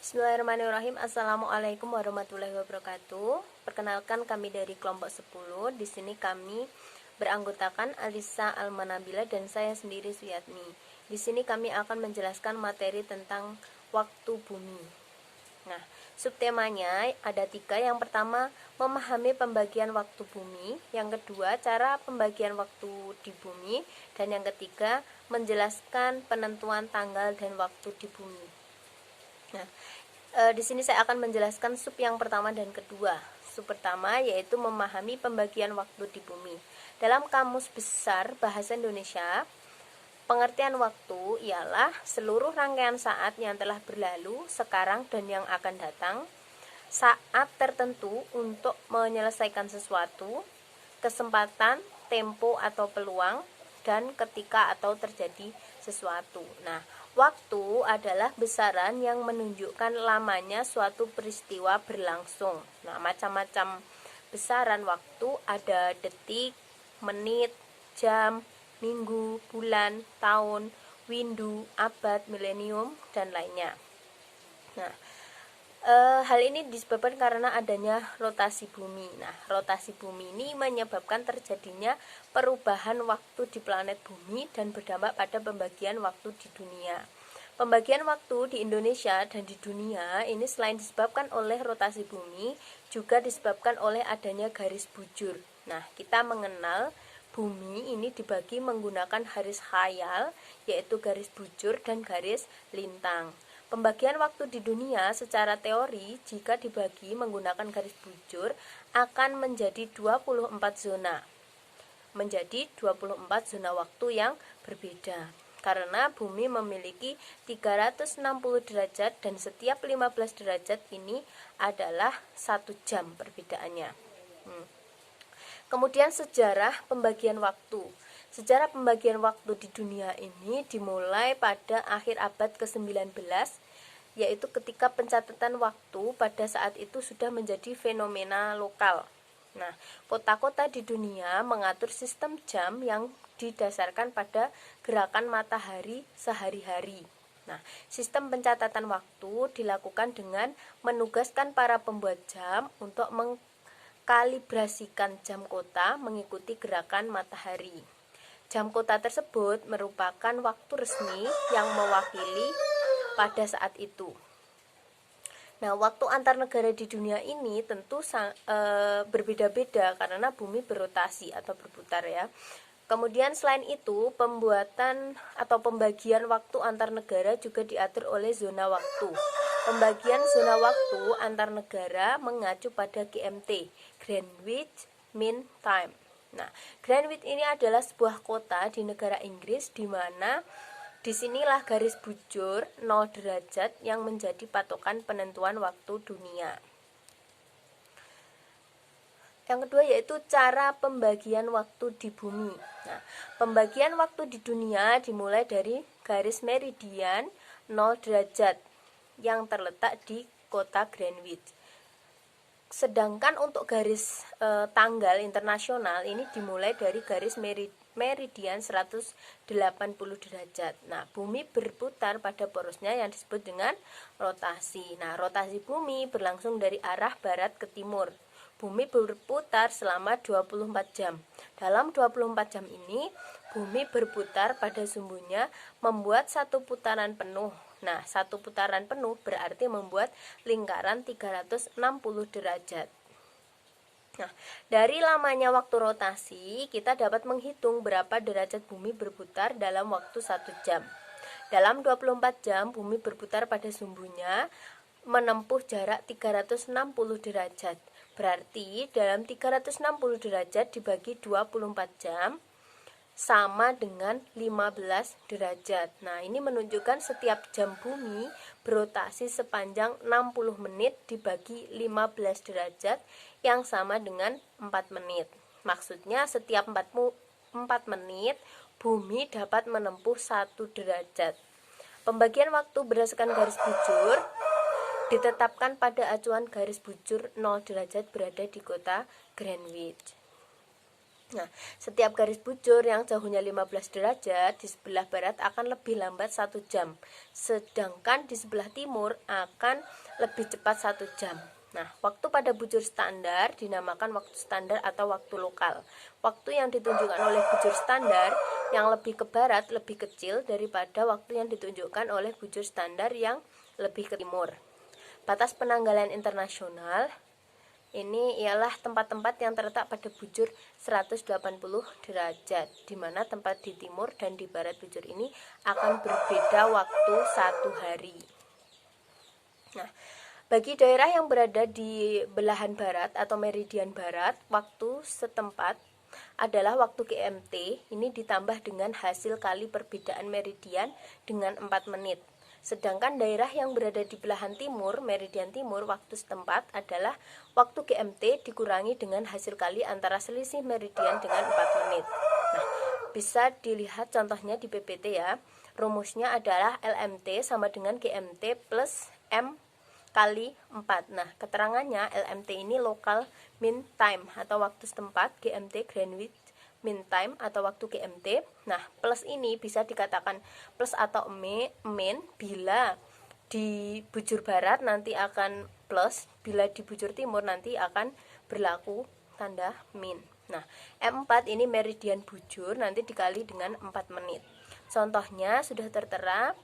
Bismillahirrahmanirrahim. Assalamualaikum warahmatullahi wabarakatuh. Perkenalkan, kami dari kelompok 10. Di sini kami beranggotakan Alisa Almanabila dan saya sendiri Suyatmi. Di sini kami akan menjelaskan materi tentang waktu bumi. Nah, subtemanya ada 3. Yang pertama, memahami pembagian waktu bumi. Yang kedua, cara pembagian waktu di bumi. Dan yang ketiga, menjelaskan penentuan tanggal dan waktu di bumi. Nah, di sini saya akan menjelaskan sub yang pertama dan kedua. Sub pertama yaitu memahami pembagian waktu di bumi. Dalam Kamus Besar Bahasa Indonesia, pengertian waktu ialah seluruh rangkaian saat yang telah berlalu, sekarang, dan yang akan datang, saat tertentu untuk menyelesaikan sesuatu, kesempatan, tempo atau peluang, dan ketika atau terjadi sesuatu. Nah, waktu adalah besaran yang menunjukkan lamanya suatu peristiwa berlangsung. Nah, macam-macam besaran waktu ada detik, menit, jam, minggu, bulan, tahun, windu, abad, milenium, dan lainnya. Nah, hal ini disebabkan karena adanya rotasi bumi. Nah, rotasi bumi ini menyebabkan terjadinya perubahan waktu di planet bumi dan berdampak pada pembagian waktu di dunia. Pembagian waktu di Indonesia dan di dunia ini selain disebabkan oleh rotasi bumi, juga disebabkan oleh adanya garis bujur. Nah, kita mengenal bumi ini dibagi menggunakan garis khayal, yaitu garis bujur dan garis lintang. Pembagian waktu di dunia secara teori jika dibagi menggunakan garis bujur akan menjadi 24 zona. Menjadi 24 zona waktu yang berbeda. Karena bumi memiliki 360 derajat dan setiap 15 derajat ini adalah 1 jam perbedaannya. Kemudian sejarah pembagian waktu. Sejarah pembagian waktu di dunia ini dimulai pada akhir abad ke-19, yaitu ketika pencatatan waktu pada saat itu sudah menjadi fenomena lokal. Nah, kota-kota di dunia mengatur sistem jam yang didasarkan pada gerakan matahari sehari-hari. Nah, sistem pencatatan waktu dilakukan dengan menugaskan para pembuat jam untuk mengkalibrasikan jam kota mengikuti gerakan matahari. Jam kota tersebut merupakan waktu resmi yang mewakili pada saat itu. Nah, waktu antar negara di dunia ini tentu berbeda-beda karena bumi berotasi atau berputar ya. Kemudian selain itu, pembuatan atau pembagian waktu antar negara juga diatur oleh zona waktu. Pembagian zona waktu antar negara mengacu pada GMT, Greenwich Mean Time. Nah, Greenwich ini adalah sebuah kota di negara Inggris di mana disinilah garis bujur 0 derajat yang menjadi patokan penentuan waktu dunia. Yang kedua yaitu cara pembagian waktu di bumi. Nah, pembagian waktu di dunia dimulai dari garis meridian 0 derajat yang terletak di kota Greenwich. Sedangkan untuk garis tanggal internasional ini dimulai dari garis meridian 180 derajat. Nah, bumi berputar pada porosnya yang disebut dengan rotasi. Nah, rotasi bumi berlangsung dari arah barat ke timur. Bumi berputar selama 24 jam. Dalam 24 jam ini, bumi berputar pada sumbunya membuat satu putaran penuh. Nah, satu putaran penuh berarti membuat lingkaran 360 derajat. Nah, dari lamanya waktu rotasi, kita dapat menghitung berapa derajat bumi berputar dalam waktu 1 jam. Dalam 24 jam, bumi berputar pada sumbunya menempuh jarak 360 derajat. Berarti dalam 360 derajat dibagi 24 jam sama dengan 15 derajat. Nah, ini menunjukkan setiap jam bumi berotasi sepanjang 60 menit dibagi 15 derajat yang sama dengan 4 menit. Maksudnya setiap 4 menit bumi dapat menempuh 1 derajat. Pembagian waktu berdasarkan garis bujur ditetapkan pada acuan garis bujur 0 derajat berada di kota Greenwich. Nah, setiap garis bujur yang jauhnya 15 derajat di sebelah barat akan lebih lambat 1 jam, sedangkan di sebelah timur akan lebih cepat 1 jam. Nah, waktu pada bujur standar dinamakan waktu standar atau waktu lokal. Waktu yang ditunjukkan oleh bujur standar yang lebih ke barat lebih kecil daripada waktu yang ditunjukkan oleh bujur standar yang lebih ke timur. Batas penanggalan internasional ini ialah tempat-tempat yang terletak pada bujur 180 derajat, di mana tempat di timur dan di barat bujur ini akan berbeda waktu 1 hari. Nah, bagi daerah yang berada di belahan barat atau meridian barat, waktu setempat adalah waktu GMT, ini ditambah dengan hasil kali perbedaan meridian dengan 4 menit. Sedangkan daerah yang berada di belahan timur, meridian timur, waktu setempat adalah waktu GMT dikurangi dengan hasil kali antara selisih meridian dengan 4 menit. Nah, bisa dilihat contohnya di PPT ya. Rumusnya adalah LMT sama dengan GMT plus M kali 4. Nah, keterangannya LMT ini local mean time atau waktu setempat, GMT Greenwich mean time atau waktu GMT. Nah, plus ini bisa dikatakan plus atau min bila di bujur barat nanti akan plus, bila di bujur timur nanti akan berlaku tanda min. Nah, M4 ini meridian bujur nanti dikali dengan 4 menit. Contohnya sudah tertera.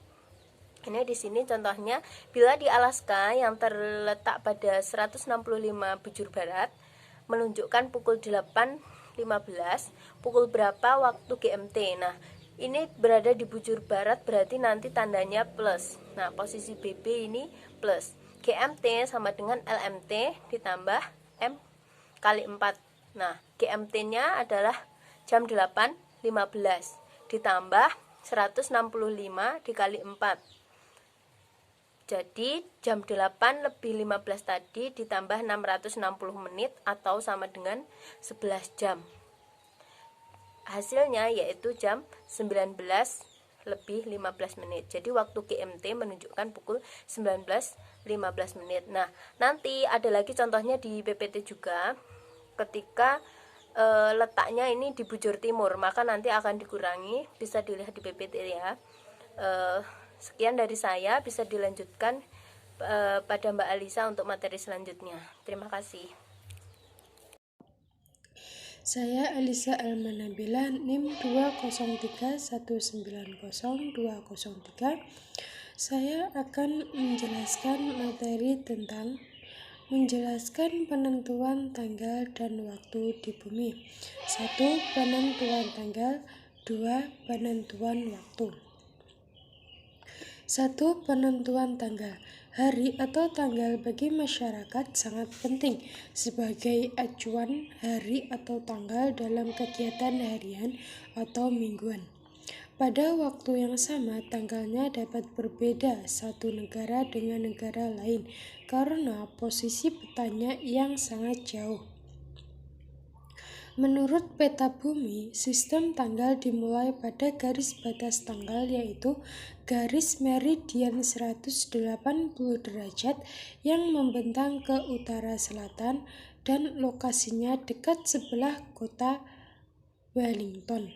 Ini di sini contohnya, bila di Alaska yang terletak pada 165 bujur barat menunjukkan pukul 8.15, pukul berapa waktu GMT. Nah, ini berada di bujur barat berarti nanti tandanya plus. Nah, posisi BB ini plus. GMT sama dengan LMT ditambah M kali 4. Nah, GMT-nya adalah jam 8.15 ditambah 165 dikali 4. Jadi jam 8 lebih 15 tadi ditambah 660 menit atau sama dengan 11 jam. Hasilnya yaitu jam 19 lebih 15 menit. Jadi waktu GMT menunjukkan pukul 19.15 menit. Nah, nanti ada lagi contohnya di PPT juga. Ketika letaknya ini di bujur timur, maka nanti akan dikurangi, bisa dilihat di PPT ya. Sekian dari saya, bisa dilanjutkan pada Mbak Alisa untuk materi selanjutnya. Terima kasih. Saya Alisa Almanabila, NIM 203190203. Saya akan menjelaskan materi tentang menjelaskan penentuan tanggal dan waktu di bumi. 1. Penentuan tanggal. 2. Penentuan waktu. 1. Penentuan tanggal. Hari atau tanggal bagi masyarakat sangat penting sebagai acuan hari atau tanggal dalam kegiatan harian atau mingguan. Pada waktu yang sama, tanggalnya dapat berbeda satu negara dengan negara lain karena posisi petanya yang sangat jauh. Menurut peta bumi, sistem tanggal dimulai pada garis batas tanggal yaitu garis meridian 180 derajat yang membentang ke utara selatan dan lokasinya dekat sebelah kota Wellington.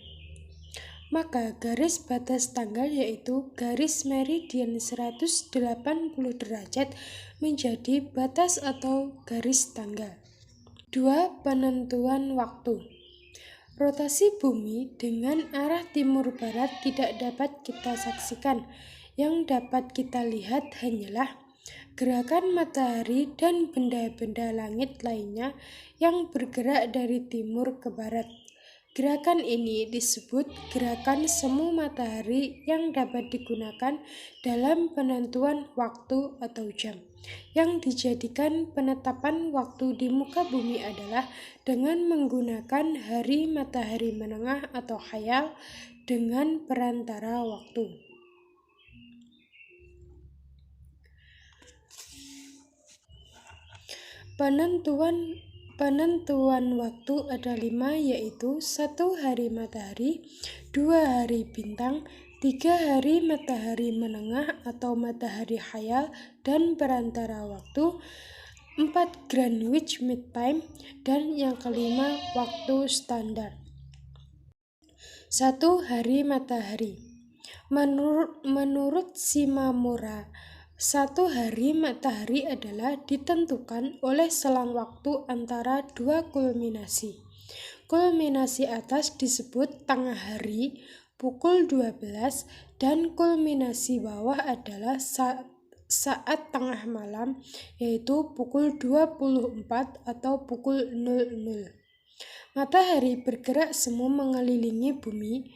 Maka garis batas tanggal yaitu garis meridian 180 derajat menjadi batas atau garis tanggal. 2. Penentuan waktu. Rotasi bumi dengan arah timur barat tidak dapat kita saksikan. Yang dapat kita lihat hanyalah gerakan matahari dan benda-benda langit lainnya yang bergerak dari timur ke barat. Gerakan ini disebut gerakan semu matahari yang dapat digunakan dalam penentuan waktu atau jam. Yang dijadikan penetapan waktu di muka bumi adalah dengan menggunakan hari matahari menengah atau khayal dengan perantara waktu. Penentuan waktu ada 5 yaitu 1 hari matahari, 2 hari bintang, 3 hari matahari menengah atau matahari khayal dan perantara waktu, 4. Greenwich Mean Time, dan yang kelima waktu standar. 1. Hari matahari. Menurut Shimamura, satu hari matahari adalah ditentukan oleh selang waktu antara dua kulminasi. Kulminasi atas disebut tengah hari, pukul 12, dan kulminasi bawah adalah saat tengah malam, yaitu pukul 24 atau pukul 00. Matahari bergerak semu mengelilingi bumi,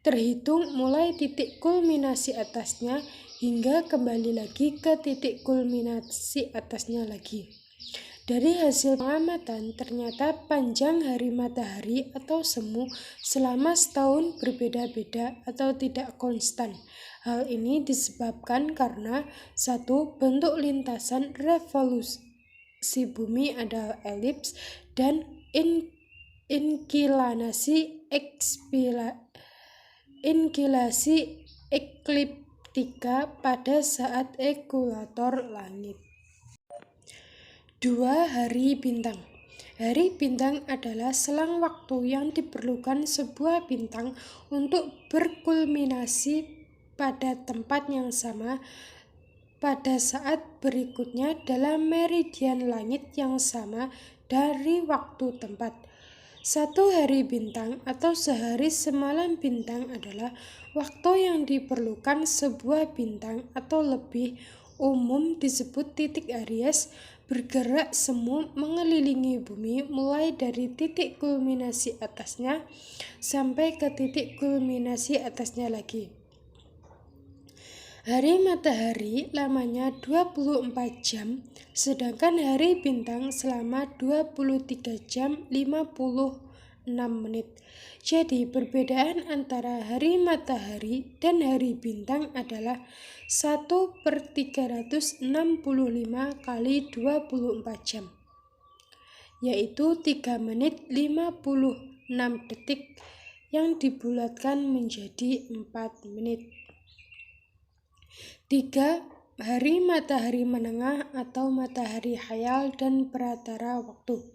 terhitung mulai titik kulminasi atasnya hingga kembali lagi ke titik kulminasi atasnya lagi. Dari hasil pengamatan, ternyata panjang hari matahari atau semu selama setahun berbeda-beda atau tidak konstan. Hal ini disebabkan karena 1. Bentuk lintasan revolusi bumi adalah elips, dan inklinasi ekliptika pada saat ekuator langit. 2. Hari bintang. Hari bintang adalah selang waktu yang diperlukan sebuah bintang untuk berkulminasi pada tempat yang sama pada saat berikutnya dalam meridian langit yang sama dari waktu tempat. 1 hari bintang atau sehari semalam bintang adalah waktu yang diperlukan sebuah bintang atau lebih umum disebut titik Aries bergerak semu mengelilingi bumi mulai dari titik kulminasi atasnya sampai ke titik kulminasi atasnya lagi. Hari matahari lamanya 24 jam, sedangkan hari bintang selama 23 jam 56 menit. Jadi perbedaan antara hari matahari dan hari bintang adalah 1/365 kali 24 jam, yaitu 3 menit 56 detik yang dibulatkan menjadi 4 menit. 3. Hari matahari menengah atau matahari khayal dan peratara waktu.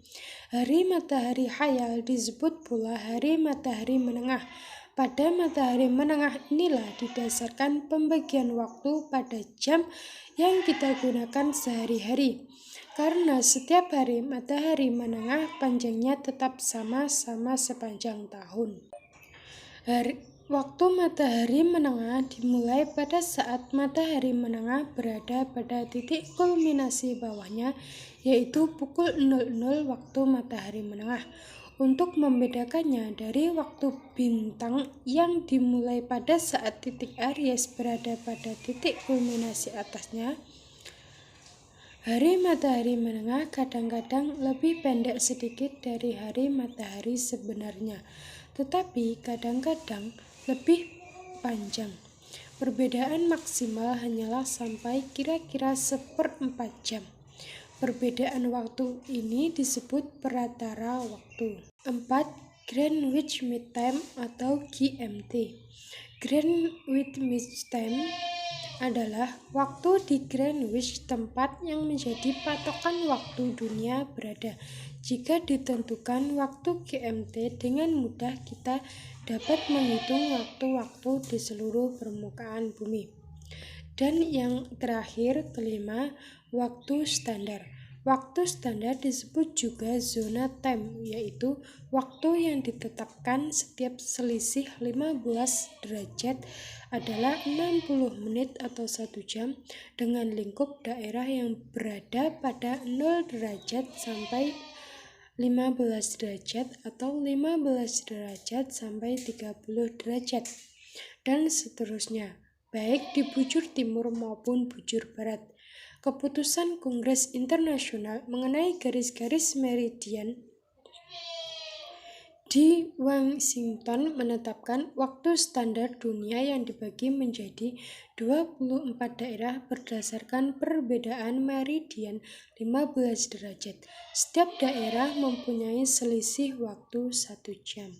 Hari matahari khayal disebut pula hari matahari menengah. Pada matahari menengah inilah didasarkan pembagian waktu pada jam yang kita gunakan sehari-hari. Karena setiap hari matahari menengah panjangnya tetap sama-sama sepanjang tahun. Waktu matahari menengah dimulai pada saat matahari menengah berada pada titik kulminasi bawahnya, yaitu pukul 00 waktu matahari menengah. Untuk membedakannya dari waktu bintang yang dimulai pada saat titik Aries berada pada titik kulminasi atasnya, hari matahari menengah kadang-kadang lebih pendek sedikit dari hari matahari sebenarnya, tetapi kadang-kadang lebih panjang. Perbedaan maksimal hanyalah sampai kira-kira 1/4 jam. Perbedaan waktu ini disebut peratara waktu. 4. Greenwich Mean Time atau GMT. Greenwich Mean Time adalah waktu di Greenwich, tempat yang menjadi patokan waktu dunia berada. Jika ditentukan waktu GMT, dengan mudah kita dapat menghitung waktu-waktu di seluruh permukaan bumi. Dan yang terakhir, kelima, waktu standar. Waktu standar disebut juga zona time, yaitu waktu yang ditetapkan setiap selisih 15 derajat adalah 60 menit atau 1 jam dengan lingkup daerah yang berada pada 0 derajat sampai 15 derajat atau 15 derajat sampai 30 derajat dan seterusnya, baik di bujur timur maupun bujur barat. Keputusan Kongres Internasional mengenai garis-garis meridian di Washington menetapkan waktu standar dunia yang dibagi menjadi 24 daerah berdasarkan perbedaan meridian 15 derajat. Setiap daerah mempunyai selisih waktu 1 jam.